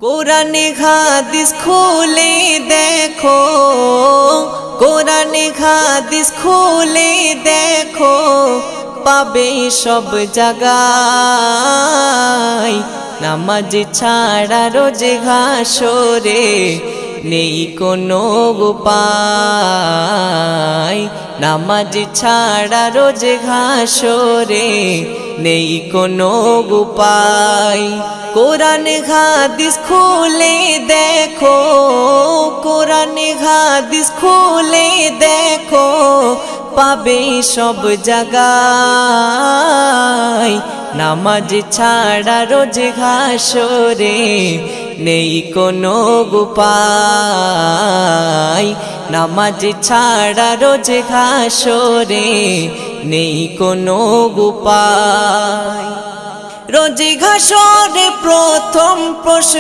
কোরআনে হাদিস খুলে দেখো, কোরআনে হাদিস খুলে দেখো, পাবে সব জায়গায়। নামাজ ছাড়া রোজে হাসরে নেই কোনো উপায়। নামাজ ছাড়া রোজে হাসরে নেই কোনো উপায়। কোরআন হাদিস খুলে দেখো, কোরআন হাদিস খুলে দেখো, পাবে সব জায়গায়। নামাজ ছাড়া রোজ হাসরে নেই কোনো উপায়। নামাজ ছাড়া রোজ হাসরে নেই কোনো উপায়। রোজ হাসরে প্রথম প্রশ্ন